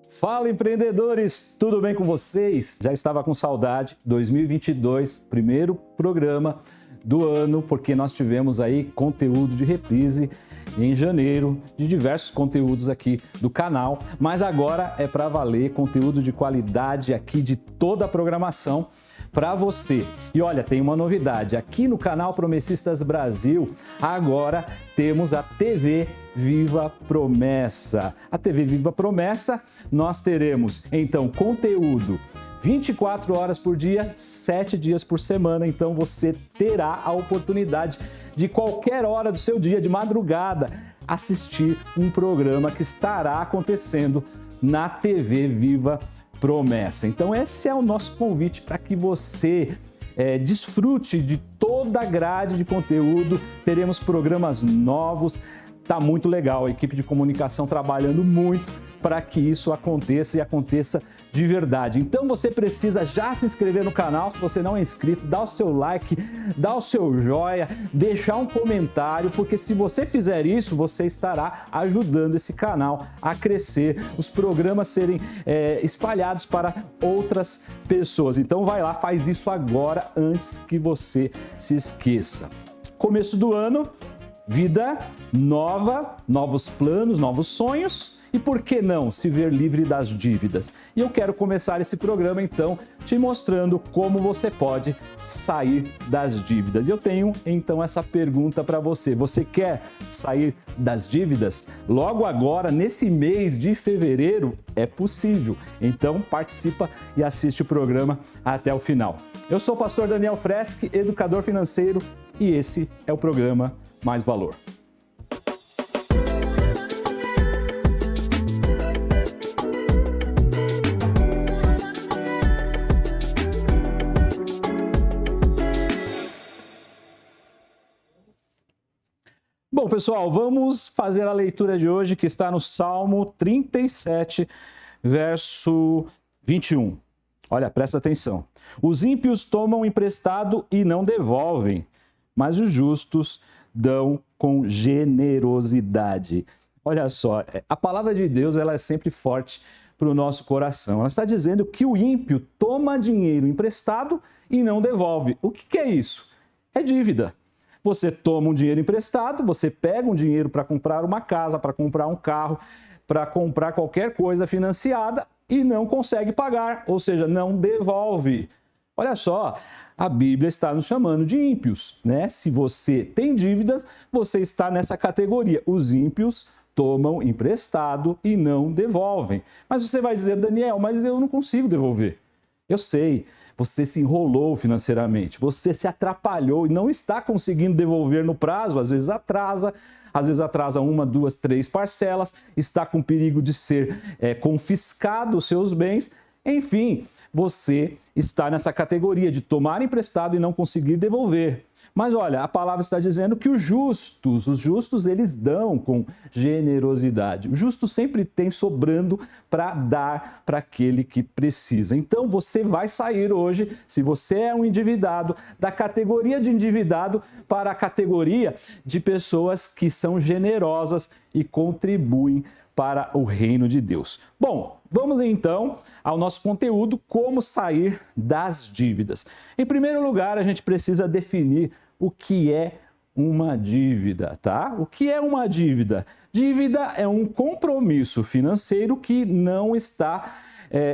Fala, empreendedores! Tudo bem com vocês? Já estava com saudade. 2022, primeiro programa do ano, porque nós tivemos aí conteúdo de reprise em janeiro, de diversos conteúdos aqui do canal, mas agora é para valer, conteúdo de qualidade aqui de toda a programação para você. E olha, tem uma novidade, aqui no canal Promessistas Brasil, agora temos a TV Viva Promessa. A TV Viva Promessa, nós teremos então conteúdo 24 horas por dia, 7 dias por semana, então você terá a oportunidade de qualquer hora do seu dia, de madrugada, assistir um programa que estará acontecendo na TV Viva Promessa. Então esse é o nosso convite para que você desfrute de toda a grade de conteúdo, teremos programas novos, tá muito legal, a equipe de comunicação trabalhando muito para que isso aconteça e aconteça de verdade. Então você precisa já se inscrever no canal, se você não é inscrito, dá o seu like, dá o seu joia, deixar um comentário, porque se você fizer isso, você estará ajudando esse canal a crescer, os programas serem espalhados para outras pessoas. Então vai lá, faz isso agora, antes que você se esqueça. Começo do ano, vida nova, novos planos, novos sonhos. E por que não se ver livre das dívidas? E eu quero começar esse programa então te mostrando como você pode sair das dívidas. Eu tenho então essa pergunta para você. Você quer sair das dívidas? Logo agora, nesse mês de fevereiro, é possível. Então participa e assiste o programa até o final. Eu sou o pastor Daniel Freski, educador financeiro, e esse é o programa Mais Valor. Bom, pessoal, vamos fazer a leitura de hoje que está no Salmo 37, verso 21. Olha, presta atenção. Os ímpios tomam emprestado e não devolvem, mas os justos dão com generosidade. Olha só, a palavra de Deus ela é sempre forte para o nosso coração. Ela está dizendo que o ímpio toma dinheiro emprestado e não devolve. O que é isso? É dívida. Você toma um dinheiro emprestado, você pega um dinheiro para comprar uma casa, para comprar um carro, para comprar qualquer coisa financiada e não consegue pagar, ou seja, não devolve. Olha só, a Bíblia está nos chamando de ímpios, né? Se você tem dívidas, você está nessa categoria. Os ímpios tomam emprestado e não devolvem. Mas você vai dizer, Daniel, mas eu não consigo devolver. Eu sei, você se enrolou financeiramente, você se atrapalhou e não está conseguindo devolver no prazo, às vezes atrasa 1, 2, 3 parcelas, está com perigo de ser confiscado os seus bens, enfim, você está nessa categoria de tomar emprestado e não conseguir devolver. Mas olha, a palavra está dizendo que os justos eles dão com generosidade. O justo sempre tem sobrando para dar para aquele que precisa. Então você vai sair hoje, se você é um endividado, da categoria de endividado para a categoria de pessoas que são generosas e contribuem para o reino de Deus. Bom, vamos então ao nosso conteúdo, como sair das dívidas. Em primeiro lugar, a gente precisa definir o que é uma dívida, tá? O que é uma dívida? Dívida é um compromisso financeiro que não está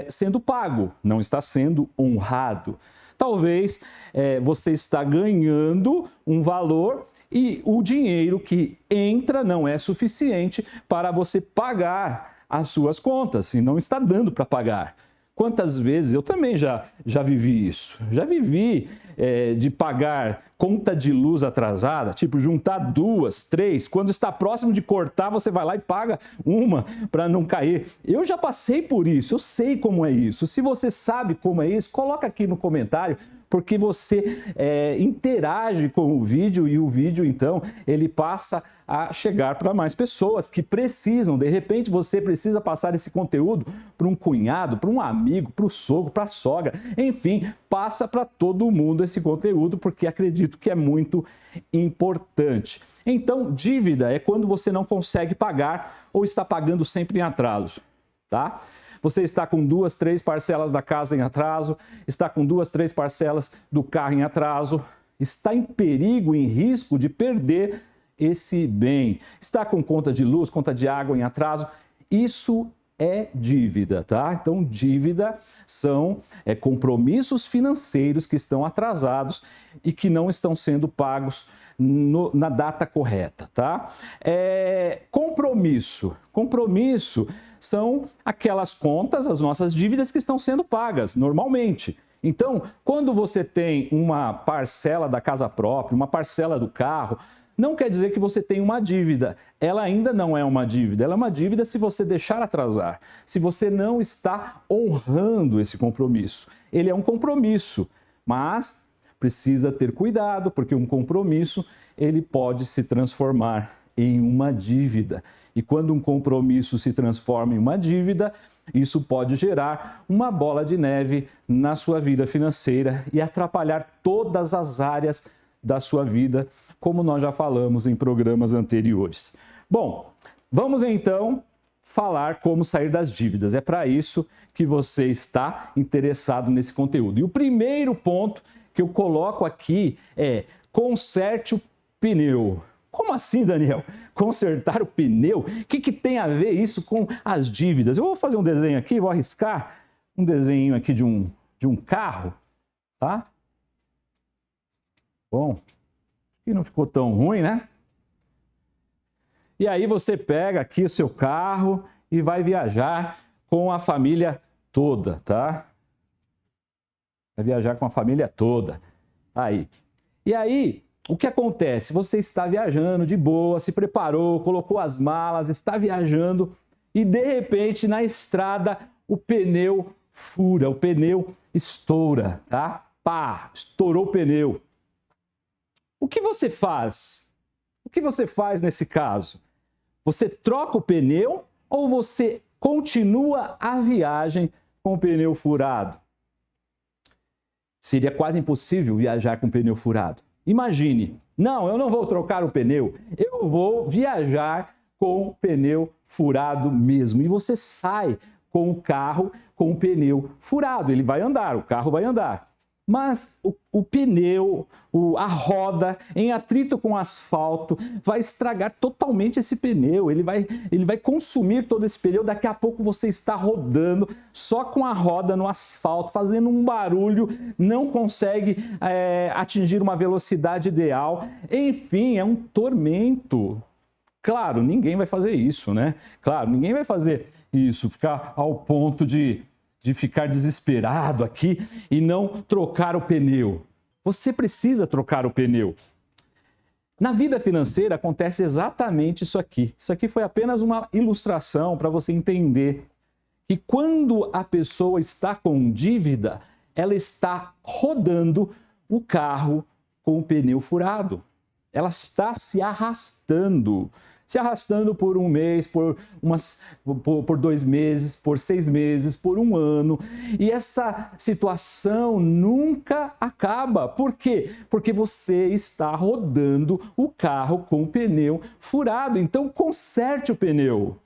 sendo pago, não está sendo honrado. Talvez você está ganhando um valor e o dinheiro que entra não é suficiente para você pagar as suas contas e não está dando para pagar. Quantas vezes eu também já vivi isso? Já vivi de pagar conta de luz atrasada, tipo juntar 2, 3, quando está próximo de cortar você vai lá e paga uma para não cair. Eu já passei por isso, eu sei como é isso. Se você sabe como é isso, coloca aqui no comentário, porque você interage com o vídeo e o vídeo então ele passa a chegar para mais pessoas que precisam. De repente você precisa passar esse conteúdo para um cunhado, para um amigo, para o sogro, para a sogra, enfim, passa para todo mundo esse conteúdo porque acredito que é muito importante. Então, dívida é quando você não consegue pagar ou está pagando sempre em atraso. tá? Você está com 2, 3 parcelas da casa em atraso, está com 2, 3 parcelas do carro em atraso, está em perigo, em risco de perder esse bem. Está com conta de luz, conta de água em atraso. Isso é dívida, tá? Então, dívida são compromissos financeiros que estão atrasados e que não estão sendo pagos na data correta, tá? Compromisso são aquelas contas, as nossas dívidas que estão sendo pagas normalmente. Então, quando você tem uma parcela da casa própria, uma parcela do carro, não quer dizer que você tem uma dívida. Ela ainda não é uma dívida. Ela é uma dívida se você deixar atrasar. Se você não está honrando esse compromisso. Ele é um compromisso, mas precisa ter cuidado, porque um compromisso ele pode se transformar em uma dívida. E quando um compromisso se transforma em uma dívida, isso pode gerar uma bola de neve na sua vida financeira e atrapalhar todas as áreas da sua vida, como nós já falamos em programas anteriores. Bom, vamos então falar como sair das dívidas. É para isso que você está interessado nesse conteúdo. E o primeiro ponto que eu coloco aqui é: conserte o pneu. Como assim, Daniel? Consertar o pneu? O que tem a ver isso com as dívidas? Eu vou fazer um desenho aqui, vou arriscar um desenho aqui de um carro, tá? Bom, e não ficou tão ruim, né? E aí você pega aqui o seu carro e vai viajar com a família toda, tá? Vai viajar com a família toda. Aí. E aí, o que acontece? Você está viajando de boa, se preparou, colocou as malas, está viajando e de repente na estrada o pneu fura, o pneu estoura, tá? Pá, estourou o pneu. O que você faz? O que você faz nesse caso? Você troca o pneu ou você continua a viagem com o pneu furado? Seria quase impossível viajar com o pneu furado. Imagine, não, eu não vou trocar o pneu, eu vou viajar com o pneu furado mesmo. E você sai com o carro com o pneu furado, ele vai andar, o carro vai andar. Mas o pneu, a roda, em atrito com o asfalto, vai estragar totalmente esse pneu. Ele vai consumir todo esse pneu. Daqui a pouco você está rodando só com a roda no asfalto, fazendo um barulho, não consegue atingir uma velocidade ideal. Enfim, é um tormento. Claro, ninguém vai fazer isso, né? Claro, ninguém vai fazer isso, ficar ao ponto de ficar desesperado aqui e não trocar o pneu. Você precisa trocar o pneu. Na vida financeira acontece exatamente isso aqui. Isso aqui foi apenas uma ilustração para você entender que quando a pessoa está com dívida, ela está rodando o carro com o pneu furado. Ela está se arrastando por um mês, por 2 meses, por 6 meses, por um ano. E essa situação nunca acaba. Por quê? Porque você está rodando o carro com o pneu furado. Então, conserte o pneu.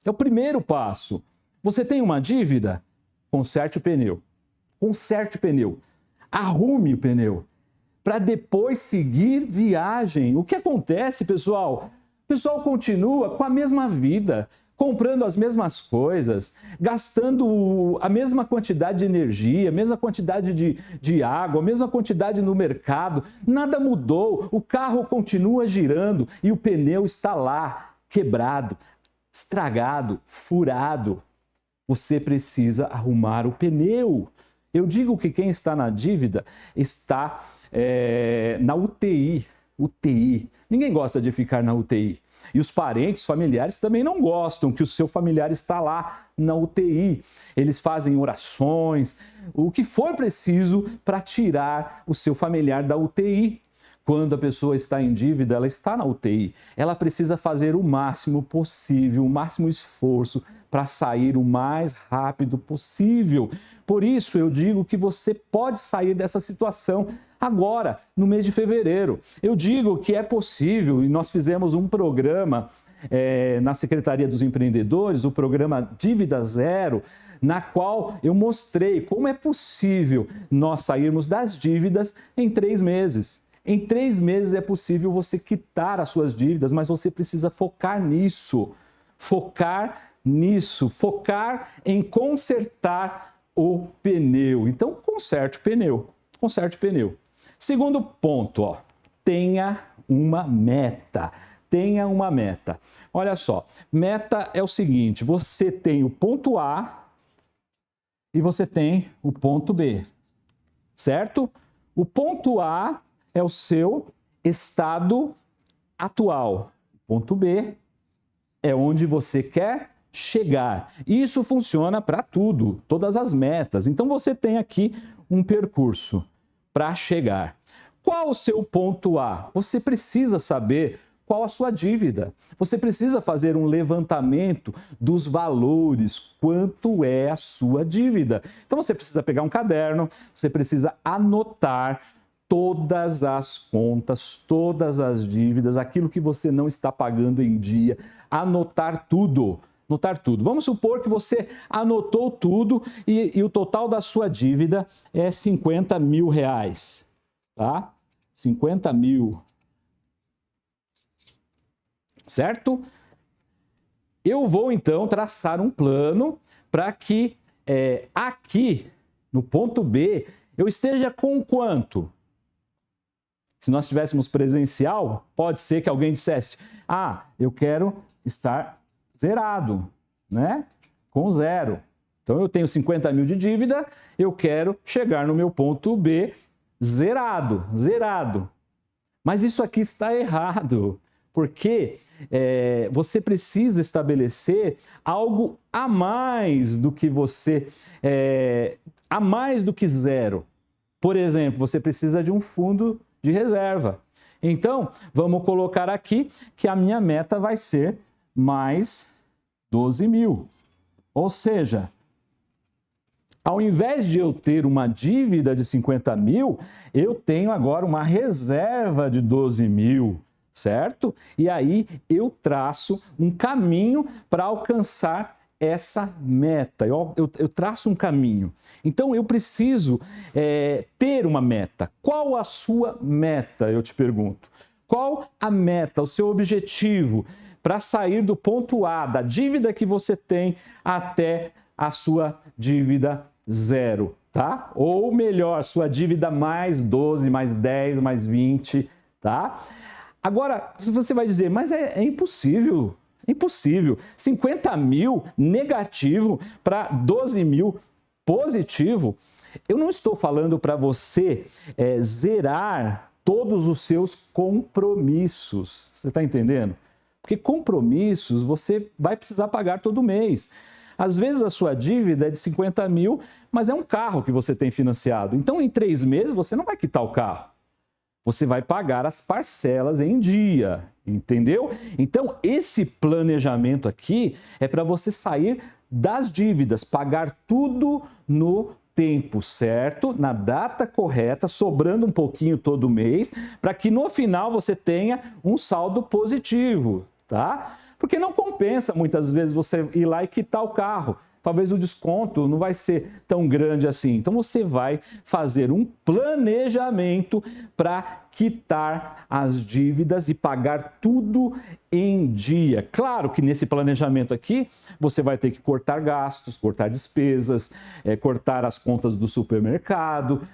É o primeiro passo. Você tem uma dívida? Conserte o pneu. Conserte o pneu. Arrume o pneu. Para depois seguir viagem. O que acontece, pessoal? O pessoal continua com a mesma vida, comprando as mesmas coisas, gastando a mesma quantidade de energia, a mesma quantidade de água, a mesma quantidade no mercado. Nada mudou, o carro continua girando e o pneu está lá, quebrado, estragado, furado. Você precisa arrumar o pneu. Eu digo que quem está na dívida está na UTI. UTI. Ninguém gosta de ficar na UTI. E os parentes, familiares também não gostam que o seu familiar está lá na UTI. Eles fazem orações, o que for preciso para tirar o seu familiar da UTI. Quando a pessoa está em dívida, ela está na UTI. Ela precisa fazer o máximo possível, o máximo esforço para sair o mais rápido possível. Por isso eu digo que você pode sair dessa situação agora, no mês de fevereiro. Eu digo que é possível, e nós fizemos um programa na Secretaria dos Empreendedores o programa Dívida Zero, na qual eu mostrei como é possível nós sairmos das dívidas em 3 meses. Em 3 meses é possível você quitar as suas dívidas, mas você precisa focar nisso. Focar em consertar o pneu. Então, conserte o pneu. Conserte o pneu. Segundo ponto, ó, tenha uma meta. Tenha uma meta. Olha só, meta é o seguinte, você tem o ponto A e você tem o ponto B, certo? O ponto A é o seu estado atual. O ponto B é onde você quer chegar. Isso funciona para tudo, todas as metas. Então você tem aqui um percurso para chegar. Qual o seu ponto A? Você precisa saber qual a sua dívida. Você precisa fazer um levantamento dos valores, quanto é a sua dívida. Então você precisa pegar um caderno, você precisa anotar todas as contas, todas as dívidas, aquilo que você não está pagando em dia, anotar tudo. Anotar tudo. Vamos supor que você anotou tudo e o total da sua dívida é 50 mil reais, tá? 50 mil. Certo? Eu vou então traçar um plano para que aqui no ponto B eu esteja com quanto? Se nós tivéssemos presencial, pode ser que alguém dissesse: ah, eu quero estar zerado, né? Com 0. Então eu tenho 50 mil de dívida, eu quero chegar no meu ponto B zerado. Mas isso aqui está errado. Porque você precisa estabelecer algo a mais do que a mais do que 0. Por exemplo, você precisa de um fundo de reserva. Então, vamos colocar aqui que a minha meta vai ser mais 12 mil. Ou seja, ao invés de eu ter uma dívida de 50 mil, eu tenho agora uma reserva de 12 mil. Certo? E aí eu traço um caminho para alcançar essa meta. Eu traço um caminho. Então eu preciso ter uma meta. Qual a sua meta? Eu te pergunto. Qual a meta, o seu objetivo para sair do ponto A, da dívida que você tem, até a sua dívida zero, tá? Ou melhor, sua dívida mais 12, mais 10, mais 20, tá? Agora, você vai dizer, mas é impossível, impossível. 50 mil negativo para 12 mil positivo. Eu não estou falando para você zerar todos os seus compromissos. Você está entendendo? Porque compromissos você vai precisar pagar todo mês. Às vezes a sua dívida é de 50 mil, mas é um carro que você tem financiado. Então, em 3 meses, você não vai quitar o carro. Você vai pagar as parcelas em dia, entendeu? Então, esse planejamento aqui é para você sair das dívidas, pagar tudo no tempo certo, na data correta, sobrando um pouquinho todo mês, para que no final você tenha um saldo positivo, tá? Porque não compensa muitas vezes você ir lá e quitar o carro. Talvez o desconto não vai ser tão grande assim. Então você vai fazer um planejamento para quitar as dívidas e pagar tudo em dia. Claro que nesse planejamento aqui você vai ter que cortar gastos, cortar despesas, cortar as contas do supermercado,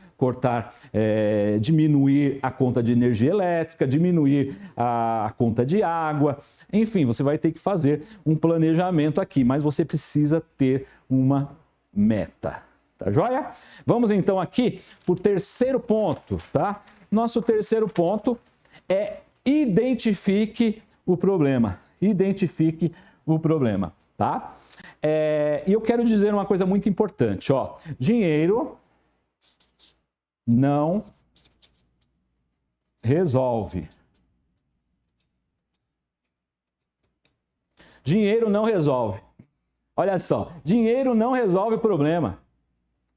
diminuir a conta de energia elétrica, diminuir a conta de água. Enfim, você vai ter que fazer um planejamento aqui, mas você precisa ter uma meta. Tá joia? Vamos então aqui para o terceiro ponto, tá? Nosso terceiro ponto é identifique o problema. Identifique o problema, tá? E eu quero dizer uma coisa muito importante, ó. Dinheiro não resolve. Dinheiro não resolve. Olha só, dinheiro não resolve o problema.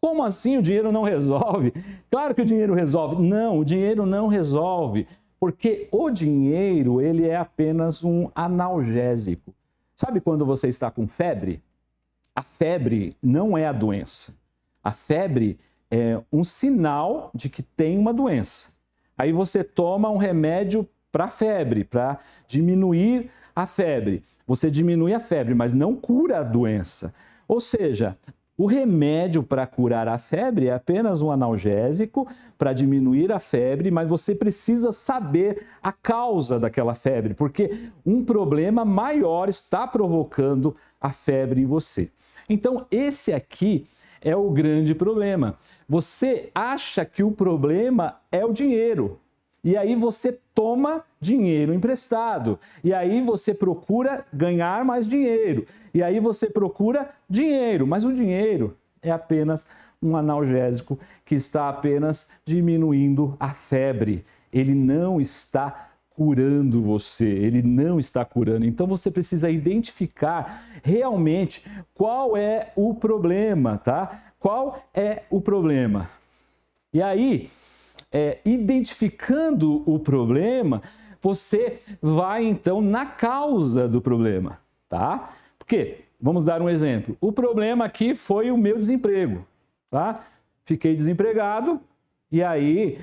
Como assim o dinheiro não resolve? Claro que o dinheiro resolve. Não, o dinheiro não resolve. Porque o dinheiro, ele é apenas um analgésico. Sabe quando você está com febre? A febre não é a doença. A febre é um sinal de que tem uma doença. Aí você toma um remédio para febre, para diminuir a febre. Você diminui a febre, mas não cura a doença. Ou seja, o remédio para curar a febre é apenas um analgésico para diminuir a febre, mas você precisa saber a causa daquela febre, porque um problema maior está provocando a febre em você. Então, esse aqui é o grande problema. Você acha que o problema é o dinheiro. E aí você toma dinheiro emprestado. E aí você procura ganhar mais dinheiro. E aí você procura dinheiro. Mas o dinheiro é apenas um analgésico que está apenas diminuindo a febre. Ele não está curando você, ele não está curando. Então você precisa identificar realmente qual é o problema, tá? Qual é o problema? E aí, identificando o problema, você vai então na causa do problema, tá? Porque, vamos dar um exemplo. O problema aqui foi o meu desemprego, tá? Fiquei desempregado e aí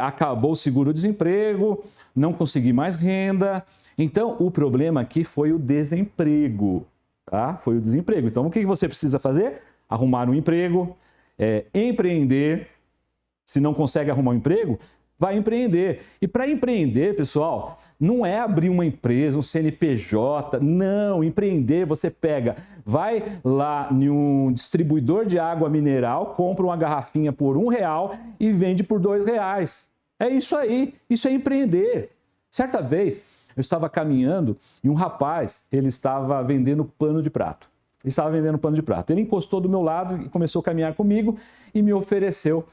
acabou o seguro-desemprego, não consegui mais renda. Então, o problema aqui foi o desemprego, tá? Foi o desemprego. Então, o que você precisa fazer? Arrumar um emprego, empreender. Se não consegue arrumar um emprego, vai empreender. E para empreender, pessoal, não é abrir uma empresa, um CNPJ. Não, empreender você pega, vai lá em um distribuidor de água mineral, compra uma garrafinha por R$1 e vende por R$2. É isso aí, isso é empreender. Certa vez, eu estava caminhando e um rapaz, ele estava vendendo pano de prato. Ele encostou do meu lado e começou a caminhar comigo e me ofereceu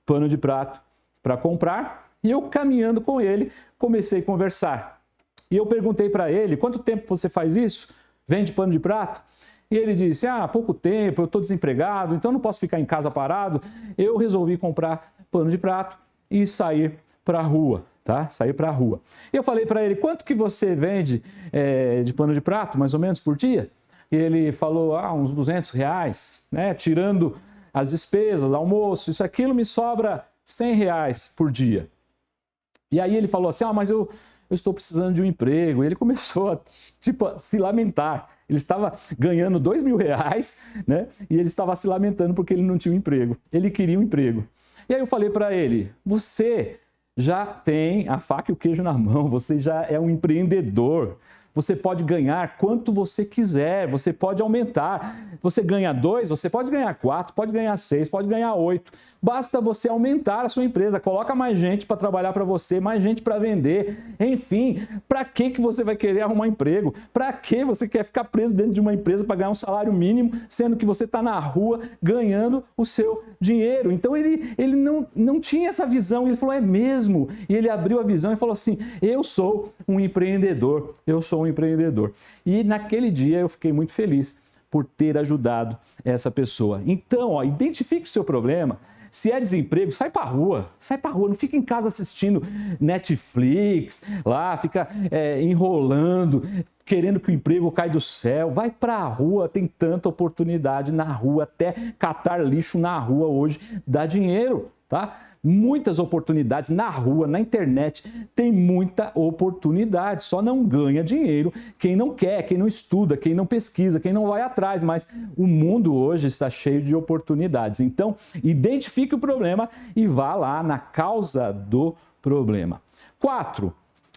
pano de prato para comprar, e eu caminhando com ele, comecei a conversar. E eu perguntei para ele, quanto tempo você faz isso? Vende pano de prato? E ele disse, há pouco tempo, eu estou desempregado, então não posso ficar em casa parado. Eu resolvi comprar pano de prato e sair para a rua, tá? Sair para a rua. Eu falei para ele, quanto que você vende de pano de prato, mais ou menos, por dia? E ele falou, uns R$200, né? Tirando as despesas, almoço, isso, aquilo, me sobra R$100 por dia. E aí ele falou assim, mas eu estou precisando de um emprego. E ele começou a se lamentar. Ele estava ganhando R$2.000, né? E ele estava se lamentando porque ele não tinha um emprego. Ele queria um emprego. E aí eu falei para ele, você já tem a faca e o queijo na mão, você já é um empreendedor. Você pode ganhar quanto você quiser, você pode aumentar. Você ganha 2, você pode ganhar 4, pode ganhar 6, pode ganhar 8. Basta você aumentar a sua empresa, coloca mais gente para trabalhar para você, mais gente para vender. Enfim, para que você vai querer arrumar emprego? Para que você quer ficar preso dentro de uma empresa para ganhar um salário mínimo, sendo que você está na rua ganhando o seu dinheiro? Então ele não tinha essa visão, ele falou, é mesmo? E ele abriu a visão e falou assim, eu sou um empreendedor, E naquele dia eu fiquei muito feliz por ter ajudado essa pessoa. Então, identifique o seu problema. Se é desemprego, sai para rua, não fica em casa assistindo Netflix, lá fica enrolando, querendo que o emprego caia do céu. Vai para a rua, tem tanta oportunidade na rua, até catar lixo na rua hoje dá dinheiro, tá? Muitas oportunidades na rua, na internet, tem muita oportunidade, só não ganha dinheiro quem não quer, quem não estuda, quem não pesquisa, quem não vai atrás, mas o mundo hoje está cheio de oportunidades. Então, identifique o problema e vá lá na causa do problema. 4.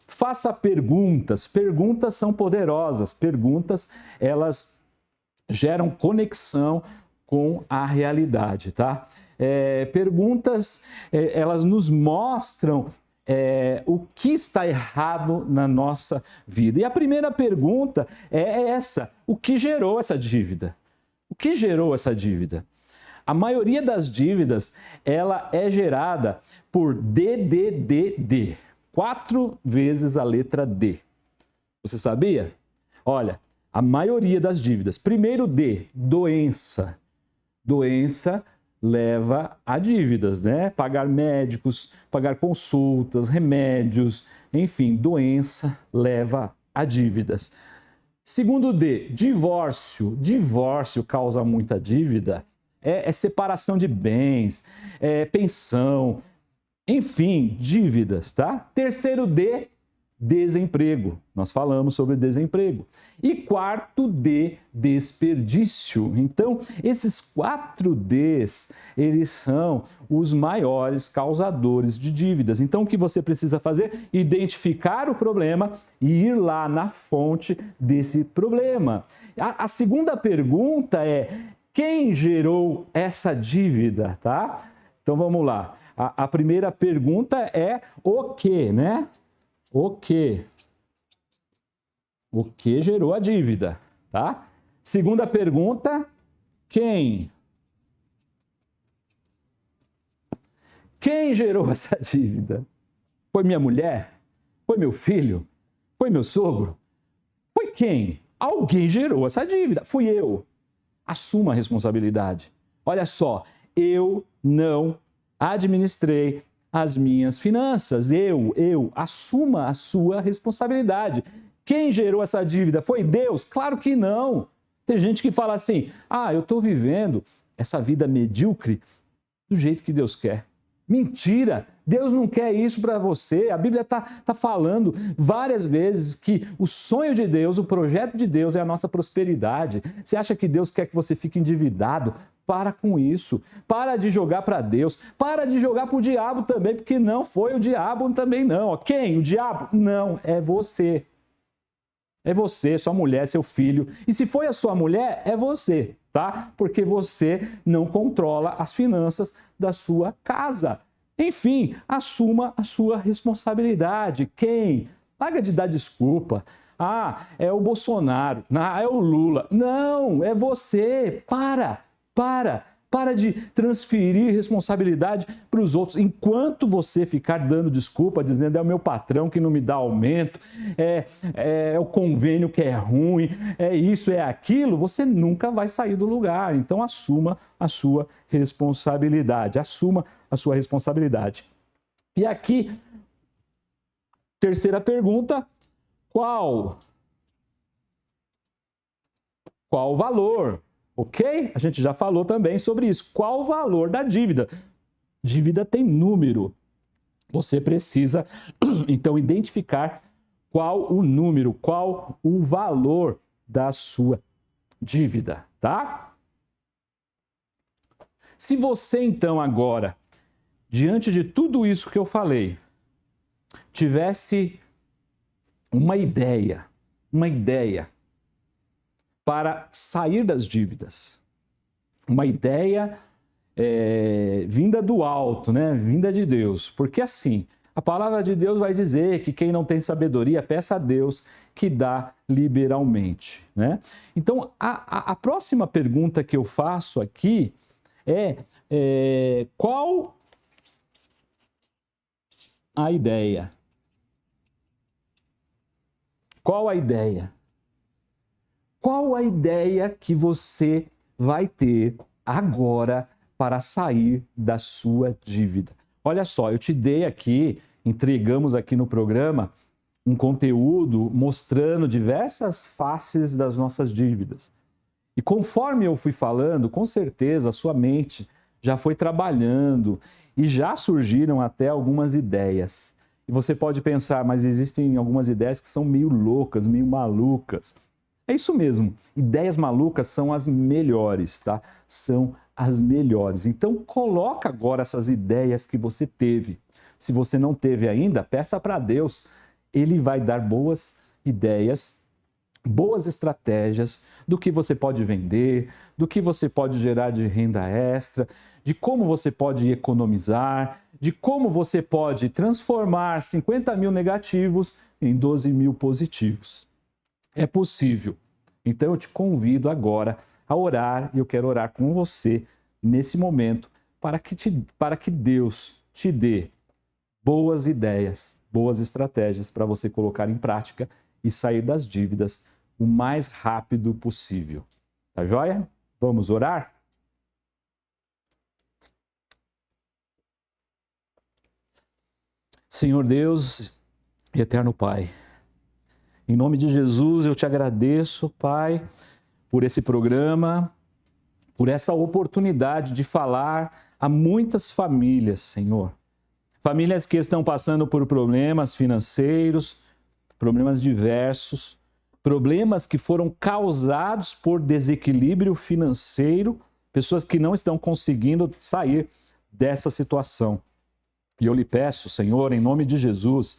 Faça perguntas. Perguntas são poderosas. Perguntas, elas geram conexão com a realidade, tá? Perguntas, elas nos mostram o que está errado na nossa vida. E a primeira pergunta é essa: o que gerou essa dívida? O que gerou essa dívida? A maioria das dívidas, ela é gerada por D. 4 vezes a letra D. Você sabia? Olha, a maioria das dívidas. Primeiro D, doença. Doença leva a dívidas, né? Pagar médicos, pagar consultas, remédios, enfim, doença leva a dívidas. Segundo D, divórcio. Divórcio causa muita dívida. É separação de bens, pensão, enfim, dívidas, tá? Terceiro D, desemprego. Nós falamos sobre desemprego. E quarto D, desperdício. Então, esses 4 Ds, eles são os maiores causadores de dívidas. Então, o que você precisa fazer? Identificar o problema e ir lá na fonte desse problema. A segunda pergunta é: quem gerou essa dívida, tá? Então, vamos lá. A primeira pergunta é o que, né? O que? O que gerou a dívida, tá? Segunda pergunta, quem? Quem gerou essa dívida? Foi minha mulher? Foi meu filho? Foi meu sogro? Foi quem? Alguém gerou essa dívida. Fui eu. Assuma a responsabilidade. Olha só, eu não administrei as minhas finanças. Eu. Assuma a sua responsabilidade. Quem gerou essa dívida? Foi Deus? Claro que não. Tem gente que fala assim: eu estou vivendo essa vida medíocre do jeito que Deus quer. Mentira! Deus não quer isso para você. A Bíblia está falando várias vezes que o sonho de Deus, o projeto de Deus é a nossa prosperidade. Você acha que Deus quer que você fique endividado? Para com isso. Para de jogar para Deus. Para de jogar para o diabo também, porque não foi o diabo também não. Quem? O diabo? Não, é você. É você, sua mulher, seu filho. E se foi a sua mulher, é você, tá? Porque você não controla as finanças da sua casa. Enfim, assuma a sua responsabilidade. Quem? Larga de dar desculpa. É o Bolsonaro. É o Lula. Não, é você. Para de transferir responsabilidade para os outros. Enquanto você ficar dando desculpa, dizendo é o meu patrão que não me dá aumento, é o convênio que é ruim, é isso, é aquilo, você nunca vai sair do lugar. Então assuma a sua responsabilidade. Assuma a sua responsabilidade. E aqui, terceira pergunta, qual o valor? Ok? A gente já falou também sobre isso. Qual o valor da dívida? Dívida tem número. Você precisa, então, identificar qual o número, qual o valor da sua dívida, tá? Se você, então, agora, diante de tudo isso que eu falei, tivesse uma ideia para sair das dívidas. Uma ideia vinda do alto, né? Vinda de Deus. Porque assim, a palavra de Deus vai dizer que quem não tem sabedoria, peça a Deus que dá liberalmente, né? Então, a próxima pergunta que eu faço aqui é qual a ideia? Qual a ideia? Qual a ideia que você vai ter agora para sair da sua dívida? Olha só, eu te dei aqui, entregamos aqui no programa um conteúdo mostrando diversas faces das nossas dívidas. E conforme eu fui falando, com certeza a sua mente já foi trabalhando e já surgiram até algumas ideias. E você pode pensar, mas existem algumas ideias que são meio loucas, meio malucas. É isso mesmo, ideias malucas são as melhores, tá? São as melhores. Então, coloca agora essas ideias que você teve. Se você não teve ainda, peça para Deus. Ele vai dar boas ideias, boas estratégias do que você pode vender, do que você pode gerar de renda extra, de como você pode economizar, de como você pode transformar 50 mil negativos em 12 mil positivos. É possível. Então eu te convido agora a orar e eu quero orar com você nesse momento para que Deus te dê boas ideias, boas estratégias para você colocar em prática e sair das dívidas o mais rápido possível. Tá joia? Vamos orar? Senhor Deus e eterno Pai, em nome de Jesus eu te agradeço, Pai, por esse programa, por essa oportunidade de falar a muitas famílias, Senhor. Famílias que estão passando por problemas financeiros, problemas diversos, problemas que foram causados por desequilíbrio financeiro, pessoas que não estão conseguindo sair dessa situação. E eu lhe peço, Senhor, em nome de Jesus,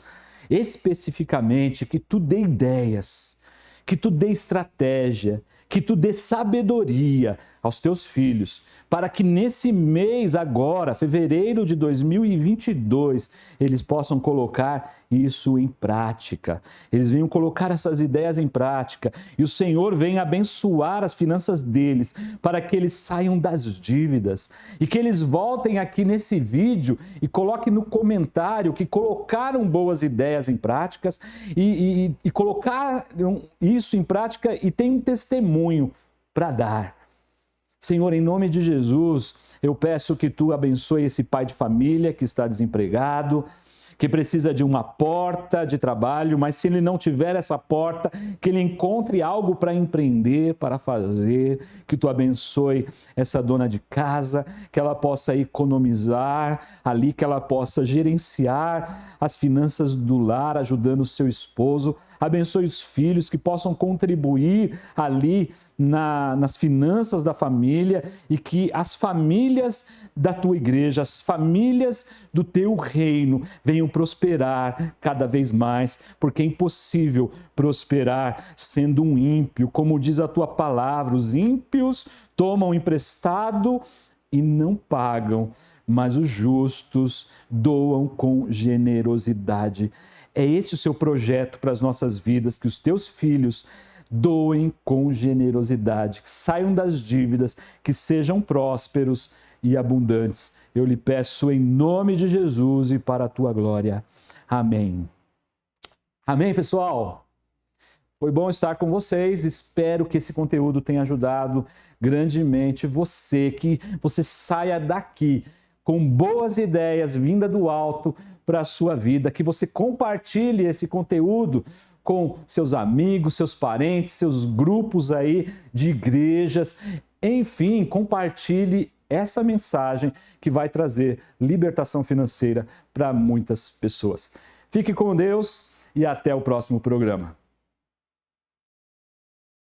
especificamente que tu dê ideias, que tu dê estratégia, que tu dê sabedoria aos teus filhos, para que nesse mês agora, fevereiro de 2022, eles possam colocar isso em prática. Eles venham colocar essas ideias em prática e o Senhor venha abençoar as finanças deles, para que eles saiam das dívidas e que eles voltem aqui nesse vídeo e coloquem no comentário que colocaram boas ideias em práticas e colocaram isso em prática e tem um testemunho para dar. Senhor, em nome de Jesus, eu peço que tu abençoe esse pai de família que está desempregado, que precisa de uma porta de trabalho, mas se ele não tiver essa porta, que ele encontre algo para empreender, para fazer, que tu abençoe essa dona de casa, que ela possa economizar ali, que ela possa gerenciar as finanças do lar, ajudando o seu esposo. Abençoe os filhos que possam contribuir ali nas finanças da família e que as famílias da tua igreja, as famílias do teu reino venham prosperar cada vez mais, porque é impossível prosperar sendo um ímpio. Como diz a tua palavra, os ímpios tomam emprestado e não pagam, mas os justos doam com generosidade. É esse o seu projeto para as nossas vidas, que os teus filhos doem com generosidade, que saiam das dívidas, que sejam prósperos e abundantes. Eu lhe peço em nome de Jesus e para a tua glória. Amém. Amém, pessoal? Foi bom estar com vocês. Espero que esse conteúdo tenha ajudado grandemente você, que você saia daqui com boas ideias vinda do alto para a sua vida, que você compartilhe esse conteúdo com seus amigos, seus parentes, seus grupos aí de igrejas, enfim, compartilhe essa mensagem que vai trazer libertação financeira para muitas pessoas. Fique com Deus e até o próximo programa.